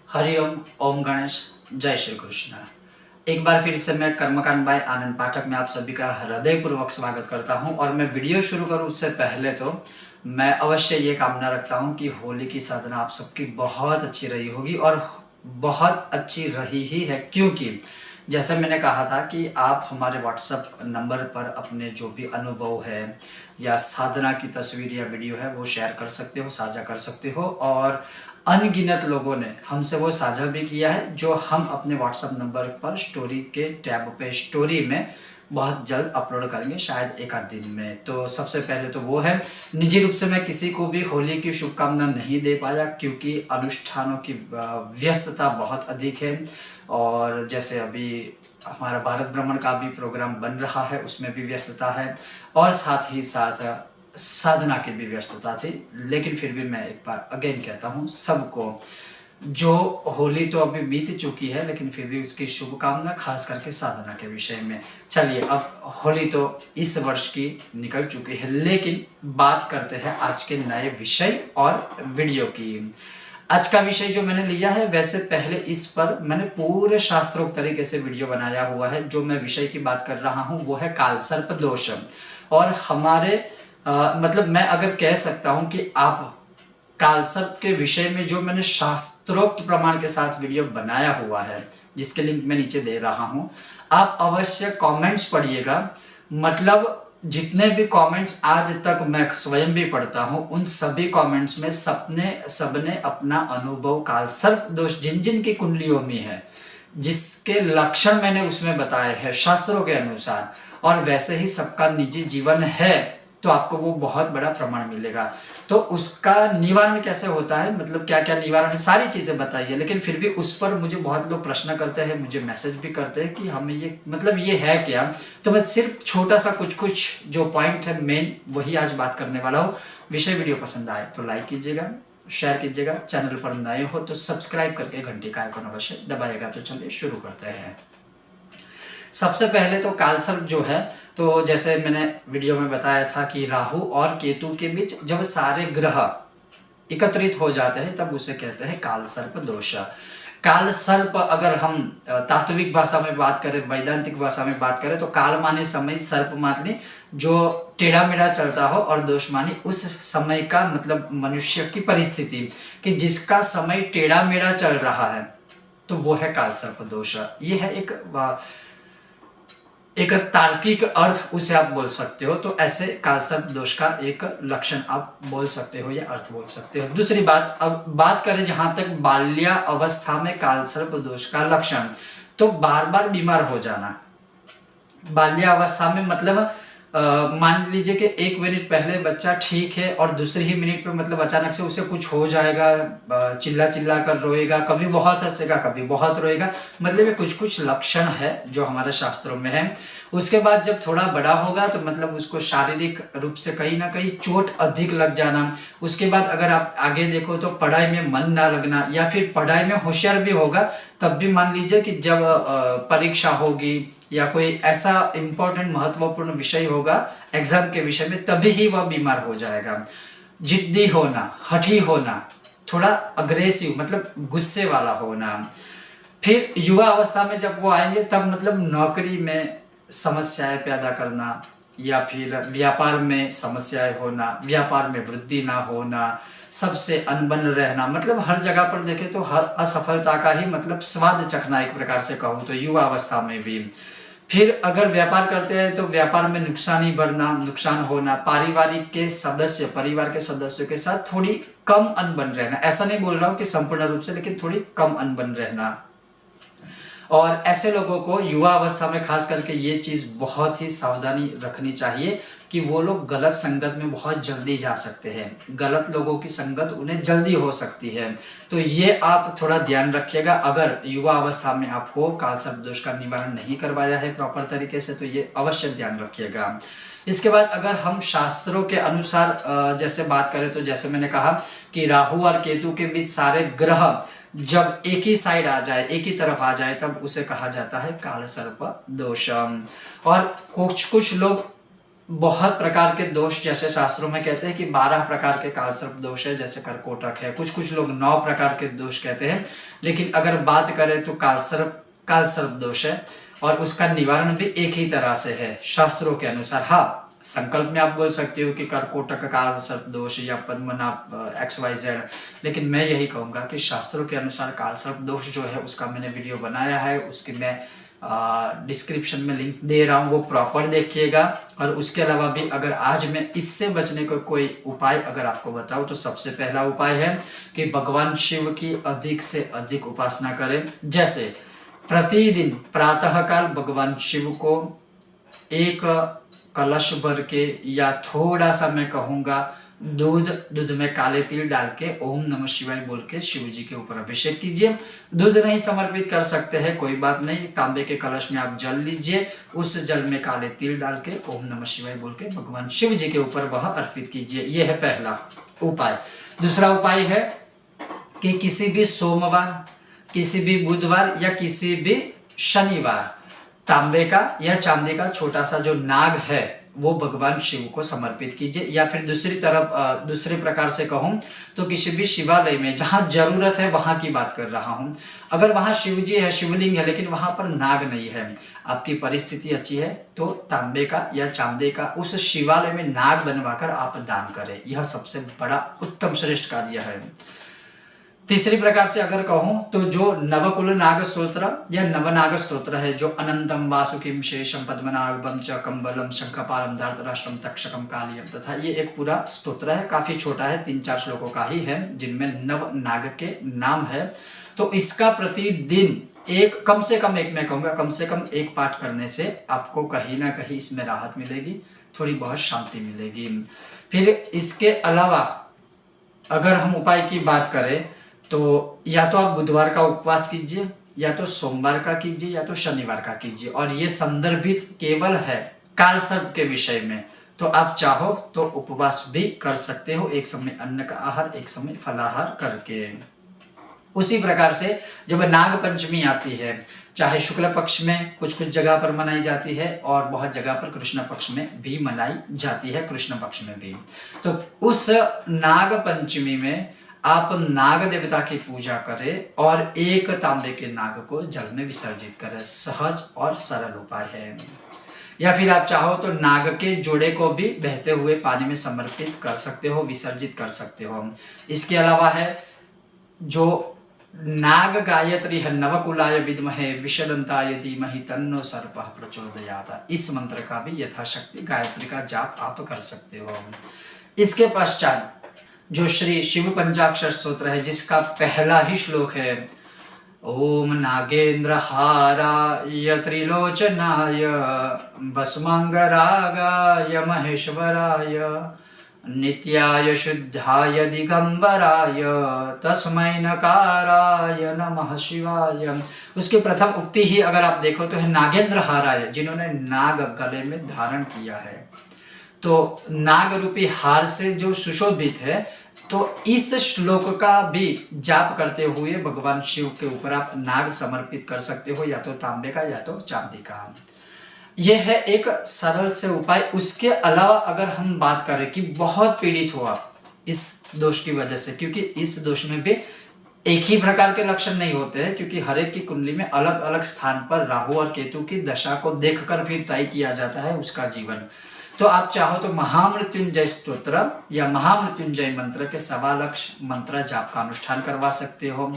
हरिओम, ओम गणेश, जय श्री कृष्ण। एक बार फिर से मैं कर्मकांड बाय आनंद पाठक में आप सभी का हृदयपूर्वक स्वागत करता हूं। और मैं वीडियो शुरू करूं उससे पहले तो मैं अवश्य ये कामना रखता हूं कि होली की साधना आप सबकी बहुत अच्छी रही होगी और बहुत अच्छी रही ही है, क्योंकि जैसे मैंने कहा था कि आप हमारे व्हाट्सएप नंबर पर अपने जो भी अनुभव है या साधना की तस्वीर या वीडियो है वो शेयर कर सकते हो, साझा कर सकते हो। और अनगिनत लोगों ने हमसे वो साझा भी किया है, जो हम अपने व्हाट्सएप नंबर पर स्टोरी के टैब पे स्टोरी में बहुत जल्द अपलोड करेंगे, शायद एक आध दिन में। तो सबसे पहले तो वो है, निजी रूप से मैं किसी को भी होली की शुभकामना नहीं दे पाया, क्योंकि अनुष्ठानों की व्यस्तता बहुत अधिक है। और जैसे अभी हमारा भारत भ्रमण का भी प्रोग्राम बन रहा है, उसमें भी व्यस्तता है और साथ ही साथ साधना की भी व्यस्तता थी। लेकिन फिर भी मैं एक बार अगेन कहता हूँ सबको, जो होली तो अभी बीत चुकी है लेकिन फिर भी उसकी शुभकामना, खास करके साधना के विषय में। चलिए, अब होली तो इस वर्ष की निकल चुकी है, लेकिन बात करते हैं आज के नए विषय और वीडियो की। आज का विषय जो मैंने लिया है, वैसे पहले इस पर मैंने पूरे शास्त्रोक्त तरीके से वीडियो बनाया हुआ है। जो मैं विषय की बात कर रहा हूँ वो है कालसर्प दोष। और हमारे मतलब मैं अगर कह सकता हूं कि आप कालसर्प के विषय में जो मैंने शास्त्रोक्त प्रमाण के साथ वीडियो बनाया हुआ है, जिसके लिंक मैं नीचे दे रहा हूं, आप अवश्य कमेंट्स पढ़िएगा। मतलब जितने भी कमेंट्स आज तक मैं स्वयं भी पढ़ता हूं, उन सभी कमेंट्स में सबने अपना अनुभव कालसर्प दोष जिन जिन की कुंडलियों में है, जिसके लक्षण मैंने उसमें बताए हैं शास्त्रों के अनुसार, और वैसे ही सबका निजी जीवन है, तो आपको वो बहुत बड़ा प्रमाण मिलेगा। तो उसका निवारण कैसे होता है, मतलब क्या क्या निवारण है, सारी चीजें बताइए। लेकिन फिर भी उस पर मुझे बहुत लोग प्रश्न करते हैं, मुझे मैसेज भी करते हैं कि हमें ये मतलब ये है क्या। तो मैं सिर्फ छोटा सा कुछ जो पॉइंट है मेन, वही आज बात करने वाला हूँ। विषय वीडियो पसंद आए तो लाइक कीजिएगा, शेयर कीजिएगा, चैनल पर नए हो तो सब्सक्राइब करके घंटी का आइकन अवश्य दबाइएगा। तो चलिए शुरू करते हैं। सबसे पहले तो कालसर्प जो है, तो जैसे मैंने वीडियो में बताया था कि राहु और केतु के बीच जब सारे ग्रह एकत्रित हो जाते हैं तब उसे कहते हैं कालसर्प दोष। कालसर्प अगर हम तात्विक भाषा में बात करें, वैदांतिक भाषा में बात करें, तो काल माने समय, सर्प माने जो टेढ़ा मेढ़ा चलता हो, और दोष माने उस समय का मतलब मनुष्य की परिस्थिति कि जिसका समय टेढ़ा मेढ़ा चल रहा है, तो वो है कालसर्प दोष। ये है एक तार्किक अर्थ उसे आप बोल सकते हो। तो ऐसे कालसर्प दोष का एक लक्षण आप बोल सकते हो या अर्थ बोल सकते हो। दूसरी बात, अब बात करें जहां तक बाल्यावस्था में कालसर्प दोष का लक्षण, तो बार बार बीमार हो जाना। बाल्यावस्था में मतलब मान लीजिए कि 1 मिनट पहले बच्चा ठीक है और दूसरे ही मिनट पे मतलब अचानक से उसे कुछ हो जाएगा, चिल्ला चिल्ला कर रोएगा, कभी बहुत हंसेगा, कभी बहुत रोएगा। मतलब ये कुछ लक्षण है जो हमारे शास्त्रों में है। उसके बाद जब थोड़ा बड़ा होगा तो मतलब उसको शारीरिक रूप से कहीं ना कहीं चोट अधिक लग जाना। उसके बाद अगर आप आगे देखो तो पढ़ाई में मन ना लगना, या फिर पढ़ाई में होशियार भी होगा तब भी मान लीजिए कि जब परीक्षा होगी या कोई ऐसा इंपॉर्टेंट महत्वपूर्ण विषय होगा एग्जाम के विषय में, तभी ही वह बीमार हो जाएगा। जिद्दी होना, हठी होना, थोड़ा अग्रेसिव मतलब गुस्से वाला होना। फिर युवा अवस्था में जब वो आएंगे तब मतलब नौकरी में समस्याएं पैदा करना, या फिर व्यापार में समस्याएं होना, व्यापार में वृद्धि ना होना, सबसे अनबन रहना। मतलब हर जगह पर देखें तो हर असफलता का ही मतलब स्वाद चखना, एक प्रकार से कहूँ तो युवा अवस्था में भी। फिर अगर व्यापार करते हैं तो व्यापार में नुकसान ही बढ़ना, नुकसान होना। परिवार के सदस्यों के साथ थोड़ी कम अनबन रहना। ऐसा नहीं बोल रहा हूँ कि संपूर्ण रूप से, लेकिन थोड़ी कम अनबन रहना। और ऐसे लोगों को युवा अवस्था में खास करके ये चीज बहुत ही सावधानी रखनी चाहिए कि वो लोग गलत संगत में बहुत जल्दी जा सकते हैं। गलत लोगों की संगत उन्हें जल्दी हो सकती है। तो ये आप थोड़ा ध्यान रखिएगा। अगर युवा अवस्था में आप हो, कालसर्प दोष का निवारण नहीं करवाया है प्रॉपर तरीके से, तो ये अवश्य ध्यान रखिएगा। इसके बाद अगर हम शास्त्रों के अनुसार जैसे बात करें, तो जैसे मैंने कहा कि राहु और केतु के बीच सारे ग्रह जब एक ही साइड आ जाए, एक ही तरफ आ जाए, तब उसे कहा जाता है कालसर्प दोष। और कुछ लोग बहुत प्रकार के दोष, जैसे शास्त्रों में कहते हैं कि 12 प्रकार के काल सर्प दोष है, जैसे कर्कोटक है, कुछ कुछ लोग 9 प्रकार के दोष कहते हैं, लेकिन अगर बात करें तो काल सर्प दोष है और उसका निवारण भी एक ही तरह से है शास्त्रों के अनुसार। हाँ, संकल्प में आप बोल सकते हो कि कर्कोटक काल सर्प दोष या पद्मनाभ XYZ, लेकिन मैं यही कहूंगा कि शास्त्रों के अनुसार काल सर्प दोष जो है उसका मैंने वीडियो बनाया है, उसकी मैं डिस्क्रिप्शन में लिंक दे रहा हूँ, वो प्रॉपर देखिएगा। और उसके अलावा भी अगर आज मैं इससे बचने को कोई उपाय अगर आपको बताऊं तो सबसे पहला उपाय है कि भगवान शिव की अधिक से अधिक उपासना करें। जैसे प्रतिदिन प्रातः काल भगवान शिव को एक कलश भर के या थोड़ा सा मैं कहूँगा दूध में काले तिल डाल के ओम नमः शिवाय बोल के शिव जी के ऊपर अभिषेक कीजिए। दूध नहीं समर्पित कर सकते हैं, कोई बात नहीं, तांबे के कलश में आप जल लीजिए, उस जल में काले तिल डाल के ओम नमः शिवाय बोल के भगवान शिव जी के ऊपर वह अर्पित कीजिए। यह है पहला उपाय। दूसरा उपाय है कि किसी भी सोमवार, किसी भी बुधवार या किसी भी शनिवार तांबे का या चांदी का छोटा सा जो नाग है वो भगवान शिव को समर्पित कीजिए। या फिर दूसरे प्रकार से कहूँ तो किसी भी शिवालय में जहाँ जरूरत है वहाँ की बात कर रहा हूँ, अगर वहाँ शिव जी है, शिवलिंग है, लेकिन वहाँ पर नाग नहीं है, आपकी परिस्थिति अच्छी है, तो तांबे का या चांदी का उस शिवालय में नाग बनवाकर आप दान करें। यह सबसे बड़ा उत्तम श्रेष्ठ कार्य है। तीसरी प्रकार से अगर कहूं तो जो नवकुल नाग स्तोत्र या नवनाग स्तोत्र है, जो अनंतम वासुकिम शेषम पद्मनाभम च कंबलम शंखपालम धृतराष्ट्रम तक्षकम कालियम, तथा ये एक पूरा स्तोत्र है, काफी छोटा है, 3-4 श्लोकों का ही है, जिनमें नव नाग के नाम है। तो इसका प्रतिदिन एक कम से कम एक, मैं कहूँगा कम से कम एक पाठ करने से आपको कहीं ना कहीं इसमें राहत मिलेगी, थोड़ी बहुत शांति मिलेगी। फिर इसके अलावा अगर हम उपाय की बात करें तो या तो आप बुधवार का उपवास कीजिए, या तो सोमवार का कीजिए, या तो शनिवार का कीजिए, और ये संदर्भित केवल है काल सर्प के विषय में। तो आप चाहो तो उपवास भी कर सकते हो, एक समय अन्न का आहार, एक समय फलाहार करके। उसी प्रकार से जब नाग पंचमी आती है, चाहे शुक्ल पक्ष में कुछ कुछ जगह पर मनाई जाती है और बहुत जगह पर कृष्ण पक्ष में भी मनाई जाती है, कृष्ण पक्ष में भी, तो उस नाग पंचमी में आप नाग देवता की पूजा करें और एक तांबे के नाग को जल में विसर्जित करें। सहज और सरल उपाय है। या फिर आप चाहो तो नाग के जोड़े को भी बहते हुए पानी में समर्पित कर सकते हो, विसर्जित कर सकते हो। इसके अलावा है जो नाग गायत्री है, नवकुलाय विद्महे विषदंताय धीमहि तन्नो सर्पः प्रचोदयात्, इस मंत्र का भी यथाशक्ति गायत्री का जाप आप कर सकते हो। इसके पश्चात जो श्री शिव पंचाक्षर स्तोत्र है, जिसका पहला ही श्लोक है, ओम नागेंद्र हाराय त्रिलोचनाय भस्मांगरागाय महेश्वराय नित्याय शुद्धाय दिगंबराय तस्मै नकाराय नमः शिवाय। उसकी प्रथम उक्ति ही अगर आप देखो तो है नागेंद्र हाराय, जिन्होंने नाग गले में धारण किया है, तो नाग रूपी हार से जो सुशोभित है, तो इस श्लोक का भी जाप करते हुए भगवान शिव के ऊपर आप नाग समर्पित कर सकते हो, या तो तांबे का या तो चांदी का। यह है एक सरल से उपाय। उसके अलावा अगर हम बात करें कि बहुत पीड़ित हो आप इस दोष की वजह से, क्योंकि इस दोष में भी एक ही प्रकार के लक्षण नहीं होते हैं, क्योंकि हर एक की कुंडली में अलग अलग स्थान पर राहु और केतु की दशा को देखकर फिर तय किया जाता है उसका जीवन। तो आप चाहो तो महामृत्युंजय स्तोत्र या महामृत्युंजय मंत्र के 1.25 लाख मंत्र जाप का अनुष्ठान करवा सकते हो।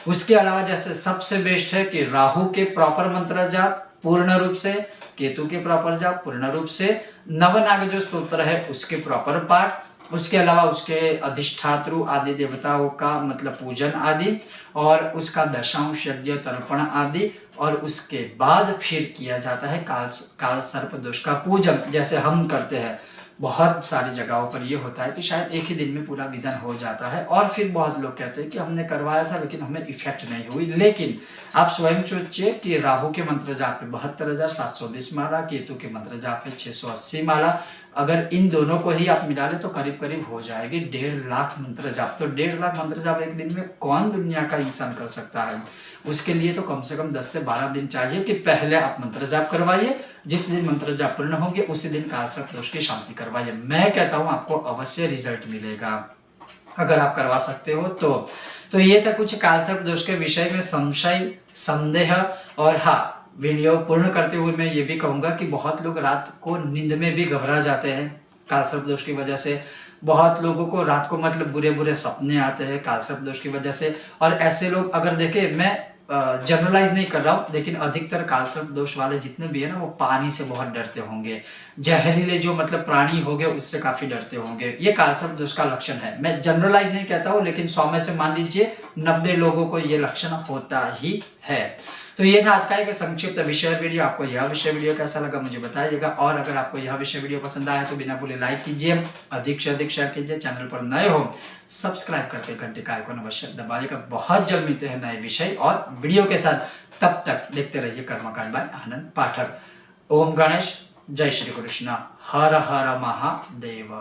उसके अलावा जैसे सबसे बेस्ट है कि राहु के प्रॉपर मंत्र जाप पूर्ण रूप से, केतु के प्रॉपर जाप पूर्ण रूप से, नवनाग जो स्तोत्र है उसके प्रॉपर पाठ, उसके अलावा उसके अधिष्ठात्रु आदि देवताओं का मतलब पूजन आदि, और उसका दशांश यज्ञ तर्पण आदि, और उसके बाद फिर किया जाता है काल सर्प दोष का पूजन, जैसे हम करते हैं। बहुत सारी जगहों पर ये होता है कि शायद एक ही दिन में पूरा विधान हो जाता है, और फिर बहुत लोग कहते हैं कि हमने करवाया था लेकिन हमें इफेक्ट नहीं हुई। लेकिन आप स्वयं सोचिए कि राहु के मंत्र जाप पे 72,720 माला, केतु के मंत्र जाप पे 680 माला, अगर इन दोनों को ही आप मिला ले तो करीब करीब हो जाएगी 1.5 लाख मंत्र जाप। तो 1.5 लाख मंत्र जाप एक दिन में कौन दुनिया का इंसान कर सकता है? उसके लिए तो कम से कम 10 से 12 दिन चाहिए कि पहले आप मंत्र जाप करवाइए, जिस दिन मंत्र जाप पूर्ण होंगे उसी दिन कालसर्प दोष की शांति करवाइए। मैं कहता हूँ आपको अवश्य रिजल्ट मिलेगा अगर आप करवा सकते हो तो ये था कुछ कालसर्प दोष के विषय में संशय, संदेह। और हाँ, वीडियो पूर्ण करते हुए मैं ये भी कहूंगा कि बहुत लोग रात को नींद में भी घबरा जाते हैं कालसर्प दोष की वजह से। बहुत लोगों को रात को मतलब बुरे बुरे सपने आते हैं कालसर्प दोष की वजह से। और ऐसे लोग अगर देखे, मैं जनरलाइज नहीं कर रहा हूँ, लेकिन अधिकतर कालसर्प दोष वाले जितने भी है ना, वो पानी से बहुत डरते होंगे। जहरीले जो मतलब प्राणी हो गए उससे काफी डरते होंगे। ये कालसर्प दोष का लक्षण है। मैं जनरलाइज नहीं कहता हूँ, लेकिन 100 में से मान लीजिए 90 लोगों को ये लक्षण होता ही है। तो ये था आज का एक संक्षिप्त विषय वीडियो। आपको यह विषय वीडियो कैसा लगा मुझे बताइएगा, और अगर आपको यह विषय वीडियो पसंद आया तो बिना भूले लाइक कीजिए, अधिक से अधिक शेयर कीजिए। चैनल पर नए हो सब्सक्राइब करके घंटे का आइकन अवश्य दबाइएगा। बहुत जल्द मिलते हैं नए विषय और वीडियो के साथ। तब तक देखते रहिए कर्मकांड बाय आनंद पाठक। ओम गणेश, जय श्री कृष्ण, हर हर महादेव।